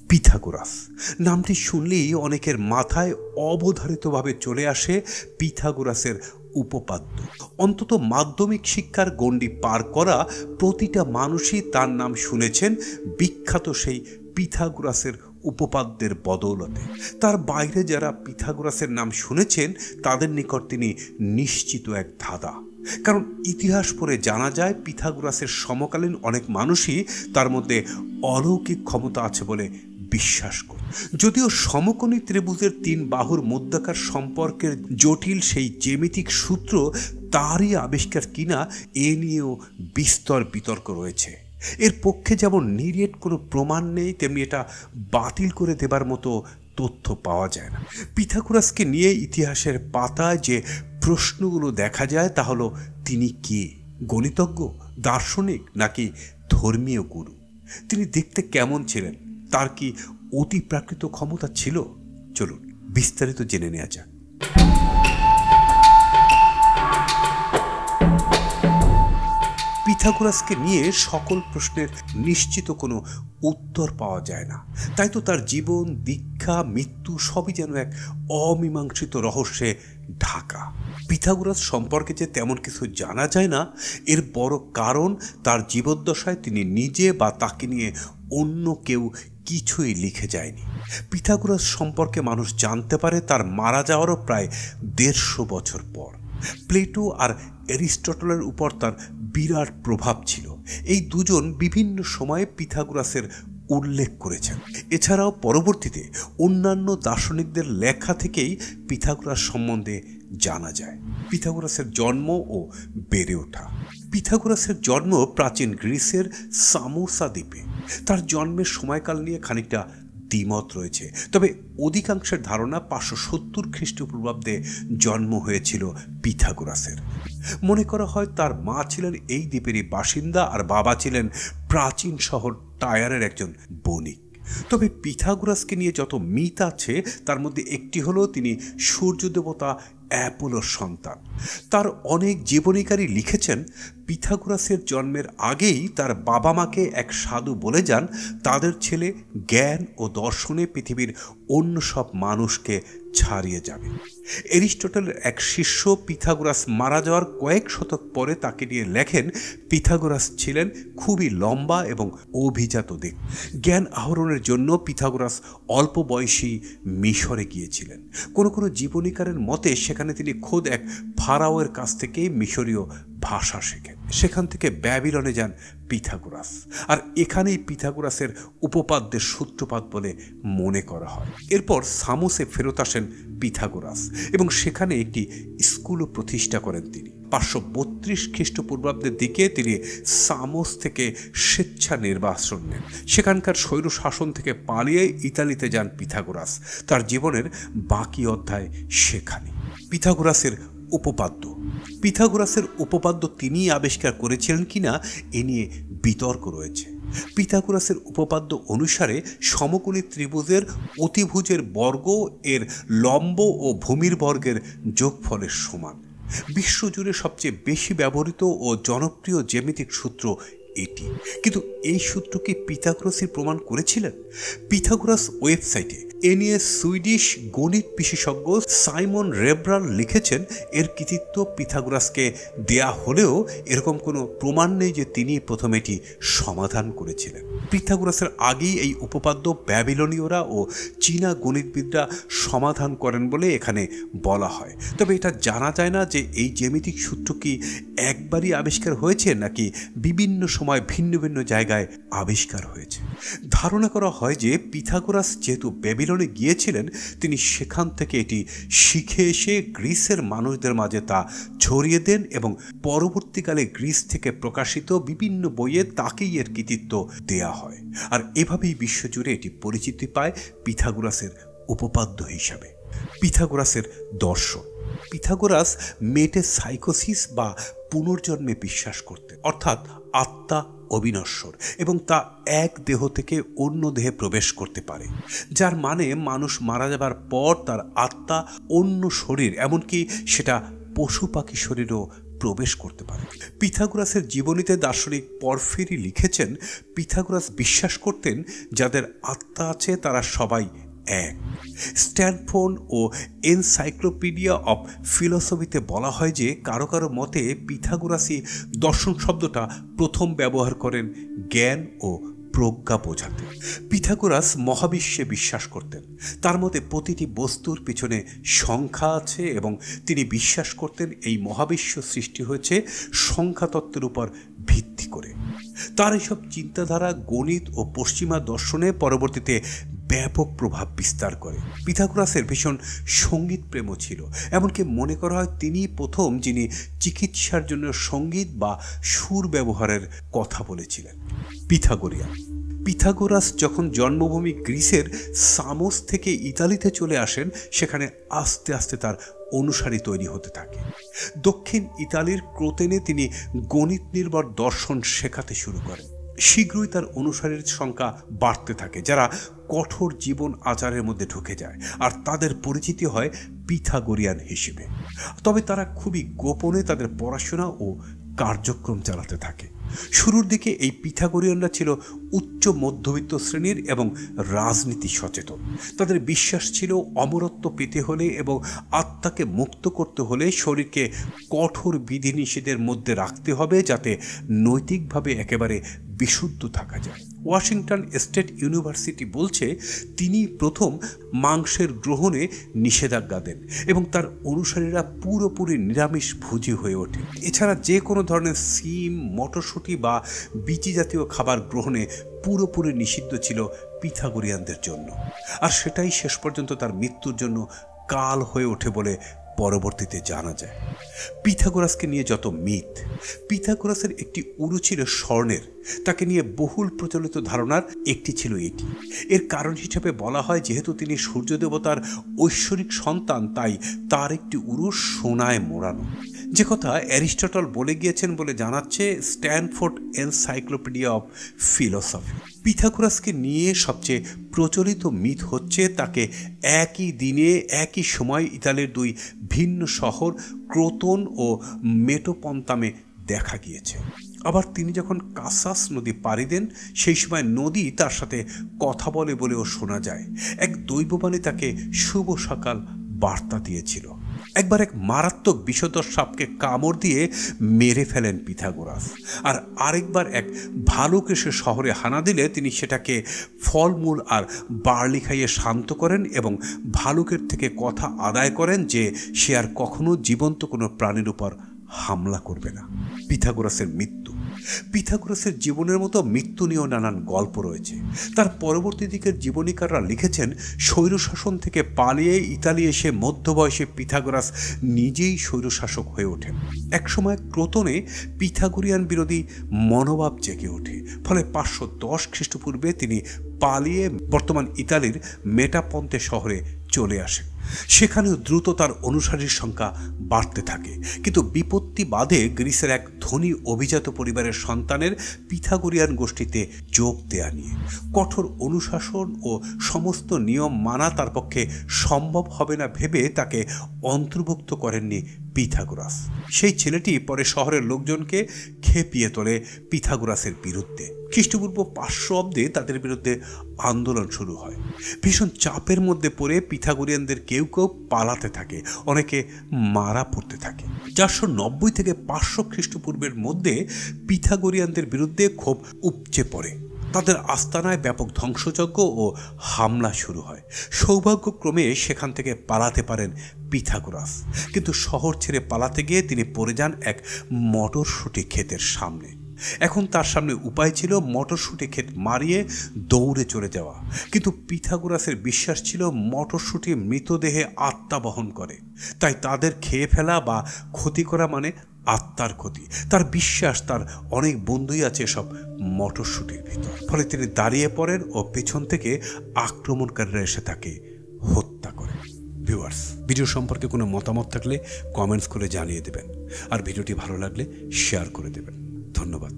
Pythagoras নামটি শুনলেই অনেকের মাথায় অবধারিতভাবে চলে আসে পিথাগোরাসের উপপাদ্য। অন্তত মাধ্যমিক শিক্ষার গণ্ডি পার করা প্রতিটা মানুষই তার নাম শুনেছেন বিখ্যাত সেই পিথাগোরাসের উপপাদ্যের বদৌলতে। তার বাইরে যারা পিথাগোরাসের নাম শুনেছেন তাদের নিকট তিনি নিশ্চিত এক ধাঁধা। কারণ ইতিহাস পড়ে জানা যায় পিথাগোরাসের সমকালীন অনেক মানুষই তার মধ্যে অলৌকিক ক্ষমতা আছে বলে বিশ্বাস করে। যদিও সমকোণী ত্রিভুজের 3 বাহুর মধ্যাকার সম্পর্কের জটিল সেই জ্যামিতিক সূত্র তারই আবিষ্কার কিনা এ নিয়েও বিস্তর বিতর্ক রয়েছে। এর পক্ষে যেমন নিরেট কোনো প্রমাণ নেই, তেমনি এটা বাতিল করে দেবার মতো তথ্য পাওয়া যায় না। পিথাগোরাসকে নিয়ে ইতিহাসের পাতায় যে প্রশ্নগুলো দেখা যায় তা হলো, তিনি কে? গণিতজ্ঞ, দার্শনিক, নাকি ধর্মীয় গুরু? তিনি দেখতে কেমন ছিলেন? তার কি অতিপ্রাকৃত ক্ষমতা ছিল? চলুন বিস্তারিত জেনে নেওয়া যাক। পিথাগোরাসকে নিয়ে সকল প্রশ্নের নিশ্চিত কোনো উত্তর পাওয়া যায় না। তাই তো তার জীবন, দীক্ষা, মৃত্যু সবই যেন এক অমীমাংসিত রহস্যে ঢাকা। পিথাগোরাস সম্পর্কে যে তেমন কিছু জানা যায় না, এর বড় কারণ তার জীবদ্দশায় তিনি নিজে বা তাকে নিয়ে অন্য কেউ কিছুই লিখে যায়নি। পিথাগোরাস সম্পর্কে মানুষ জানতে পারে তার মারা যাওয়ারও প্রায় 150 বছর পর। প্লেটো আর অ্যারিস্টটলের উপর তার বিরাট প্রভাব ছিল। এই দুজন বিভিন্ন সময়ে পিথাগোরাসের উল্লেখ করেছেন। এছাড়াও পরবর্তীতে অন্যান্য দার্শনিকদের লেখা থেকেই পিথাগোরাস সম্বন্ধে জানা যায়। পিথাগোরাসের জন্ম ও বেড়ে ওঠা। পিথাগোরাসের জন্ম প্রাচীন গ্রিসের সামোসা দ্বীপে। তার জন্মের সময়কাল নিয়ে খানিকটা দ্বিমত রয়েছে, তবে অধিকাংশের ধারণা 570 খ্রিস্টপূর্বাব্দে জন্ম হয়েছিল পিথাগোরাসের। মনে করা হয় তার মা ছিলেন এই দ্বীপেরই বাসিন্দা আর বাবা ছিলেন প্রাচীন শহর টায়ারের একজন বণিক। তবে পিথাগোরাসকে নিয়ে যত মিথ আছে তার মধ্যে একটি হলো তিনি সূর্য দেবতা অ্যাপোলোর সন্তান। তার অনেক জীবনীকারী লিখেছেন পিথাগোরাসের জন্মের আগেই তার বাবা মাকে এক সাধু বলে যান তাদের ছেলে জ্ঞান ও দর্শনে পৃথিবীর অন্য সব মানুষকে ছাড়িয়ে যাবে। অ্যারিস্টটলের এক শিষ্য পিথাগোরাস মারা যাওয়ার কয়েক শতক পরে তাকে নিয়ে লেখেন পিথাগোরাস ছিলেন খুবই লম্বা এবং অভিজাত দেহ। জ্ঞান আহরণের জন্য পিথাগোরাস অল্প বয়সী মিশরে গিয়েছিলেন। কোনো কোনো জীবনীকারের মতে সেখানে তিনি খোদ এক ফারাওয়ের কাছ থেকে মিশরীয় ভাষা শেখেন। সেখান থেকে ব্যাবিলনে যান পিথাগোরাস, আর এখানেই পিথাগোরাসের উপপাদ্যের সূত্রপাত বলে মনে করা হয়। এরপর সামোসে ফেরত আসেন পিথাগোরাস এবং সেখানে একটি স্কুলও প্রতিষ্ঠা করেন তিনি। 532 খ্রিস্টপূর্বাব্দের দিকে তিনি সামোস থেকে স্বেচ্ছা নির্বাসন নেন। সেখানকার স্বৈর শাসন থেকে পালিয়ে ইতালিতে যান পিথাগোরাস। তার জীবনের বাকি অধ্যায় সেখানে। পিথাগোরাসের উপপাদ্য। পিথাগোরাসের উপপাদ্য তিনিই আবিষ্কার করেছিলেন কিনা এ নিয়ে বিতর্ক রয়েছে। পিথাগোরাসের উপপাদ্য অনুসারে সমকোণী ত্রিভুজের অতিভুজের বর্গ এর লম্ব ও ভূমির বর্গের যোগফলের সমান। বিশ্বজুড়ে সবচেয়ে বেশি ব্যবহৃত ও জনপ্রিয় জ্যামিতিক সূত্র এটি। কিন্তু এই সূত্র কি পিথাগোরাসই প্রমাণ করেছিলেন? পিথাগোরাস ওয়েবসাইটে এ নিয়ে সুইডিশ গণিত বিশেষজ্ঞ সাইমন রেব্রাল লিখেছেন এর কৃতিত্ব পিথাগোরাসকে দেয়া হলেও এরকম কোনো প্রমাণ নেই যে তিনি প্রথম এটি সমাধান করেছিলেন। পিথাগোরাসের আগেই এই উপপাদ্য ব্যাবিলনীয়রা ও চীনা গণিতবিদরা সমাধান করেন বলে এখানে বলা হয়। তবে এটা জানা যায় না যে এই জ্যামিতিক সূত্র কি একবারই আবিষ্কার হয়েছে নাকি বিভিন্ন সময় ভিন্ন ভিন্ন জায়গায় আবিষ্কার হয়েছে। ধারণা করা হয় যে পিথাগোরাস যেহেতু ব্যাবিলনে গিয়েছিলেন তিনি সেখান থেকে এটি শিখে এসে গ্রিসের মানুষদের মাঝে তা ছড়িয়ে দেন এবং পরবর্তীকালে গ্রিস থেকে প্রকাশিত বিভিন্ন বইয়ে তাকেই এর কৃতিত্ব দেয়া হয়। আর এভাবেই বিশ্বজুড়ে এটি পরিচিতি পায় পিথাগোরাসের উপপাদ্য হিসাবে। পিথাগোরাসের দর্শন। পিথাগোরাস মেটাসাইকোসিস বা পুনর্জন্মে বিশ্বাস করতেন, অর্থাৎ আত্মা অবিনশ্বর এবং তা এক দেহ থেকে অন্য দেহে প্রবেশ করতে পারে, যার মানে মানুষ মারা যাবার পর তার আত্মা অন্য শরীর, এমনকি সেটা পশু পাখি শরীরও প্রবেশ করতে পারে। পিথাগোরাসের জীবনীতে দার্শনিক পরফিরি লিখেছেন, পিথাগোরাস বিশ্বাস করতেন যাদের আত্মা আছে তারা সবাই এক। স্ট্যানফোর্ড ও এনসাইক্লোপিডিয়া অব ফিলসফিতে বলা হয় যে কারো কারো মতে পিথাগোরাসই দর্শন শব্দটা প্রথম ব্যবহার করেন জ্ঞান ও প্রজ্ঞা বোঝাতে। পিথাগোরাস মহাবিশ্বে বিশ্বাস করতেন। তার মতে প্রতিটি বস্তুর পিছনে সংখ্যা আছে এবং তিনি বিশ্বাস করতেন এই মহাবিশ্ব সৃষ্টি হয়েছে সংখ্যাতত্ত্বের উপর ভিত্তি করে। তার এইসব চিন্তাধারা গণিত ও পশ্চিমা দর্শনে পরবর্তীতে ব্যাপক প্রভাব বিস্তার করে। পিথাগোরাসের ভীষণ সঙ্গীত প্রেমও ছিল। এমনকি মনে করা হয় তিনি প্রথম যিনি চিকিৎসার জন্য সঙ্গীত বা সুর ব্যবহারের কথা বলেছিলেন। পিথাগোরাস যখন জন্মভূমি গ্রিসের সামোস থেকে ইতালিতে চলে আসেন, সেখানে আস্তে আস্তে তার অনুসারী তৈরি হতে থাকে। দক্ষিণ ইতালির ক্রোতেনে তিনি গণিত নির্ভর দর্শন শেখাতে শুরু করেন। শীঘ্রই তার অনুসারীর সংখ্যা বাড়তে থাকে, যারা কঠোর জীবন আচারের মধ্যে ঢুকে যায়, আর তাদের পরিচিতি হয় পিথাগোরিয়ান হিসেবে। তবে তারা খুবই গোপনে তাদের পড়াশোনা ও কার্যক্রম চালাতে থাকে। শুরুর দিকে এই পিথাগোরিয়ানরা ছিল উচ্চ মধ্যবিত্ত শ্রেণীর এবং রাজনীতি সচেতন। তাদের বিশ্বাস ছিল অমরত্ব পেতে হলে এবং আত্মাকে মুক্ত করতে হলে শরীরকে কঠোর বিধিনিষেধের মধ্যে রাখতে হবে, যাতে নৈতিকভাবে একেবারে বিশুদ্ধ থাকা যায়। ওয়াশিংটন স্টেট ইউনিভার্সিটি বলছে তিনি প্রথম মাংসের গ্রহণে নিষেধাজ্ঞা দেন এবং তার অনুসারীরা পুরোপুরি নিরামিষ ভোজী হয়ে ওঠে। এছাড়া যে কোনো ধরনের সিম, মটরশুঁটি বা বীচি জাতীয় খাবার গ্রহণে পুরোপুরি নিষিদ্ধ ছিল পিথাগোরিয়ানদের জন্য। আর সেটাই শেষ পর্যন্ত তার মৃত্যুর জন্য কাল হয়ে ওঠে বলে পরবর্তীতে জানা যায়। পিথাগোরাসকে নিয়ে যত মিথ, পিথাগোরাসের একটি উরু ছিল স্বর্ণের। তাকে নিয়ে বহুল প্রচলিত ধারণার একটি ছিল এটি। এর কারণ হিসেবে বলা হয় যেহেতু তিনি সূর্য দেবতার ঐশ্বরিক সন্তান, তাই তার একটি উরু সোনায় মোড়ানো। যে কথা অ্যারিস্টটল বলে গিয়েছেন বলে জানাচ্ছে স্ট্যানফোর্ড এনসাইক্লোপিডিয়া অব ফিলসফি। পিথাগোরাসকে নিয়ে সবচেয়ে প্রচলিত মিথ হচ্ছে তাকে একই দিনে একই সময় ইতালির দুই ভিন্ন শহর ক্রোতন ও মেটোপন্তামে দেখা গিয়েছে। আবার তিনি যখন কাসাস নদী পাড়ি দেন, সেই সময় নদী তার সাথে কথা বলে বলেও শোনা যায়। এক দৈববাণী তাকে শুভ সকাল বার্তা দিয়েছিল। একবার এক মারাত্মক বিষধর সাপকে কামড় দিয়ে মেরে ফেলেন পিথাগোরাস। আর আরেকবার এক ভালুক এসে শহরে হানা দিলে তিনি সেটাকে ফলমূল আর বার্লি খাইয়ে শান্ত করেন এবং ভালুকের থেকে কথা আদায় করেন যে সে আর কখনো জীবন্ত কোনো প্রাণীর উপর হামলা করবে না। পিথাগোরাসের মৃত্যু। পিথাগোরাসের জীবনের মতো মৃত্যু নিয়েও নানান গল্প রয়েছে। তার পরবর্তী দিকের জীবনীকাররা লিখেছেন স্বৈরশাসন থেকে পালিয়ে ইতালি এসে মধ্যবয়সে পিথাগোরাস নিজেই স্বৈরশাসক হয়ে ওঠেন। একসময় ক্রোতনে পিথাগোরিয়ান বিরোধী মনোভাব জেগে ওঠে। ফলে 510 খ্রিস্টপূর্বে তিনি পালিয়ে বর্তমান ইতালির মেটাপন্তে শহরে চলে আসেন। সেখানেও দ্রুত তার অনুসারীর সংখ্যা বাড়তে থাকে। কিন্তু বিপত্তি বাধে গ্রিসের এক ধনী অভিজাত পরিবারের সন্তানের পিথাগোরিয়ান গোষ্ঠীতে যোগ দেয়া নিয়ে। কঠোর অনুশাসন ও সমস্ত নিয়ম মানা তার পক্ষে সম্ভব হবে না ভেবে তাকে অন্তর্ভুক্ত করেননি পিথাগোরাস। সেই ছেলেটি পরে শহরের লোকজনকে খেপিয়ে তোলে পিথাগোরাসের বিরুদ্ধে। খ্রিস্টপূর্ব 500 অব্দে তাদের বিরুদ্ধে আন্দোলন শুরু হয়। ভীষণ চাপের মধ্যে পড়ে পিথাগোরিয়ানদের কেউ কেউ পালাতে থাকে, অনেকে মারা পড়তে থাকে। 490 থেকে 500 খ্রিস্টপূর্বের মধ্যে পিথাগোরিয়ানদের বিরুদ্ধে ক্ষোভ উপচে পড়ে। তাদের আস্তানায় ব্যাপক ধ্বংসযজ্ঞ ও হামলা শুরু হয়। সৌভাগ্যক্রমে সেখান থেকে পালাতে পারেন পিথাগোরাস, কিন্তু শহর ছেড়ে পালাতে গিয়ে তিনি পড়ে যান এক মটরশুঁটি ক্ষেতের সামনে। এখন তার সামনে উপায় ছিল মটরশুঁটি ক্ষেত মারিয়ে দৌড়ে চলে যাওয়া, কিন্তু পিথাগোরাসের বিশ্বাস ছিল মটরশুঁটি মৃতদেহে আত্মা বহন করে, তাই তাদের খেয়ে ফেলা বা ক্ষতি করা মানে আত্মার ক্ষতি। তার বিশ্বাস তার অনেক বন্ধুই আছে সব মটরশুঁটির ভিতর। ফলে তিনি দাঁড়িয়ে পড়েন ও পেছন থেকে আক্রমণকারীরা এসে তাকে হত্যা করে। ভিউয়ার্স, ভিডিও সম্পর্কে কোনো মতামত থাকলে কমেন্টস করে জানিয়ে দেবেন, আর ভিডিওটি ভালো লাগলে শেয়ার করে দেবেন। ধন্যবাদ।